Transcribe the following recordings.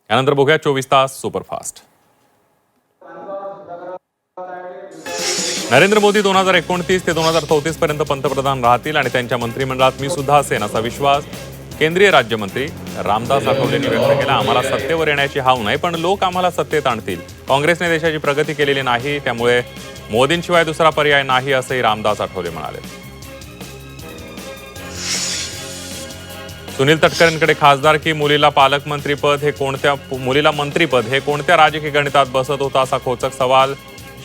यानंतर बघूया 24 तास सुपरफास्ट. नरेंद्र मोदी 2029 ते 2034 पर्यंत पंतप्रधान राहतील आणि त्यांच्या मंत्रिमंडळात मी सुद्धा असेन असा विश्वास केंद्रीय राज्यमंत्री रामदास आठवलेंनी व्यक्त केला. आम्हाला सत्तेवर येण्याची हाव नाही, पण लोक आम्हाला सत्तेत आणतील. काँग्रेसने देशाची प्रगती केलेली नाही, त्यामुळे मोदींशिवाय दुसरा पर्याय नाही असंही रामदास आठवले म्हणाले. सुनील तटकरेंकडे खासदारकी, मुलीला पालकमंत्रीपद हे कोणत्या मुलीला मंत्रीपद हे कोणत्या राजकीय गणितात बसत होता असा खोचक सवाल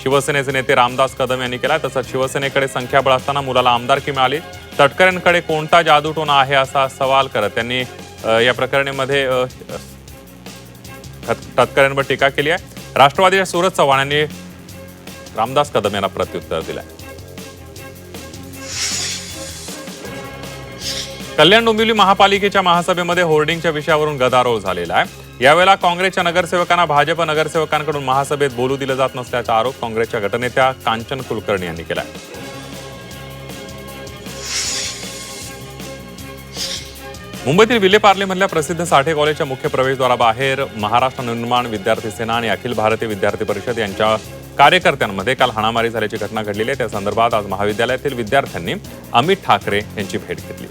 शिवसेनेचे नेते रामदास कदम यांनी केला. तसंच शिवसेनेकडे संख्याबळ असताना मुलाला आमदारकी मिळाली, तटकरेंकडे कोणता जादूटोणा आहे असा सवाल करत त्यांनी या प्रकरणामध्ये तटकरेंवर टीका केली आहे. राष्ट्रवादीच्या सूरज चव्हाण यांनी रामदास कदम यांना प्रत्युत्तर दिलंय. कल्याण डोंबिवली महापालिकेच्या महासभेमध्ये होर्डिंगच्या विषयावरून गदारोळ झालेला आहे. यावेळेला काँग्रेसच्या नगरसेवकांना भाजप नगरसेवकांकडून महासभेत बोलू दिलं जात नसल्याचा आरोप काँग्रेसच्या गटनेत्या कांचन कुलकर्णी यांनी केला. मुंबईतील विलेपार्लेमधल्या प्रसिद्ध साठे कॉलेजच्या मुख्य प्रवेशद्वाराबाहेर महाराष्ट्र निर्माण विद्यार्थी सेना आणि अखिल भारतीय विद्यार्थी परिषद यांच्या कार्यकर्त्यांमध्ये काल हाणामारी झाल्याची घटना घडलेली आहे. त्या संदर्भात आज महाविद्यालयातील विद्यार्थ्यांनी अमित ठाकरे यांची भेट घेतली.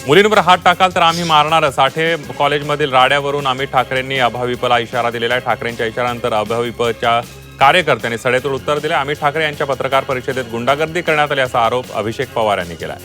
मुलींवर हात टाकाल तर आम्ही मारणार, साठे कॉलेजमधील राड्यावरून अमित ठाकरेंनी अभाविपला इशारा दिलेला आहे. ठाकरेंच्या इशाऱ्यानंतर अभाविपच्या कार्यकर्त्यांनी सडेतोड उत्तर दिले. अमित ठाकरे यांच्या पत्रकार परिषदेत गुंडागर्दी करण्यात आली असा आरोप अभिषेक पवार यांनी केला.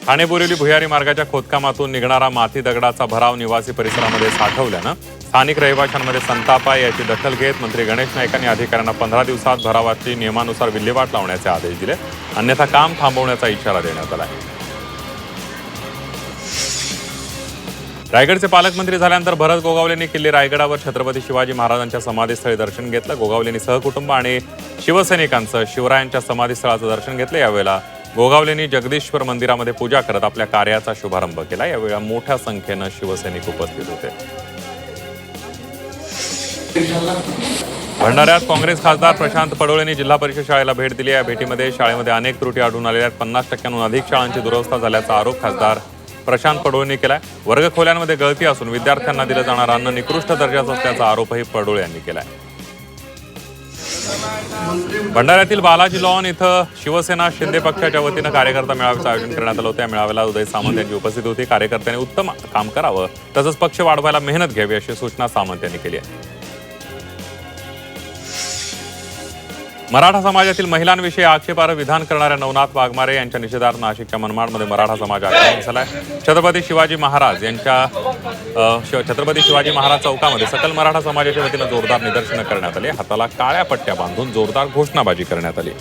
ठाणे बोरिवली भुयारी मार्गाच्या खोदकामातून निघणारा माती दगडाचा भराव निवासी परिसरामध्ये साठवल्यानं स्थानिक रहिवाशांमध्ये संताप आहे. याची दखल घेत मंत्री गणेश नाईक यांनी अधिकाऱ्यांना 15 दिवसात भरावाची नियमानुसार विल्हेवाट लावण्याचे आदेश दिले, अन्यथा काम थांबवण्याचा इशारा देण्यात आला आहे. रायगडचे पालकमंत्री झाल्यानंतर भरत गोगावलेंनी किल्ले रायगडावर छत्रपती शिवाजी महाराजांच्या समाधीस्थळी दर्शन घेतलं. गोगावलेंनी सहकुटुंब आणि शिवसैनिकांचं शिवरायांच्या समाधीस्थळाचं दर्शन घेतलं. यावेळेला गोगावलेंनी जगदीश्वर मंदिरामध्ये पूजा करत आपल्या कार्याचा शुभारंभ केला. यावेळी मोठ्या संख्येनं शिवसैनिक उपस्थित होते. भंडाऱ्यात काँग्रेस खासदार प्रशांत पडोळेंनी जिल्हा परिषद शाळेला भेट दिली. या भेटीमध्ये शाळेमध्ये अनेक त्रुटी आढळून आलेल्या आहेत. 50% अधिक शाळांची दुरवस्था झाल्याचा आरोप खासदार प्रशांत पडोळेंनी केलाय. वर्गखोल्यांमध्ये गळती असून विद्यार्थ्यांना दिलं जाणारं अन्न निकृष्ट दर्जाचं असल्याचा आरोपही पडोळे यांनी केलाय. भंडाऱ्यातील बालाजी लॉन इथं शिवसेना शिंदे पक्षाच्या वतीनं कार्यकर्ता मेळाव्याचं आयोजन करण्यात आलं होतं. या मेळाव्याला उदय सामंत यांची उपस्थिती होती. कार्यकर्त्यांनी उत्तम काम करावं तसंच पक्ष वाढवायला मेहनत घ्यावी अशी सूचना सामंत यांनी केली आहे. मराठा समाजातील महिलांविषयी आक्षेपार्ह विधान करणाऱ्या नवनाथ वाघमारे यांच्या निषेधार्थ नाशिकच्या मनमाडमध्ये मराठा समाज आक्रमक झालाय. छत्रपती शिवाजी महाराज चौकामध्ये सकल मराठा समाजाच्या वतीनं जोरदार निदर्शनं करण्यात आली. हाताला काळ्या पट्ट्या बांधून जोरदार घोषणाबाजी करण्यात आली.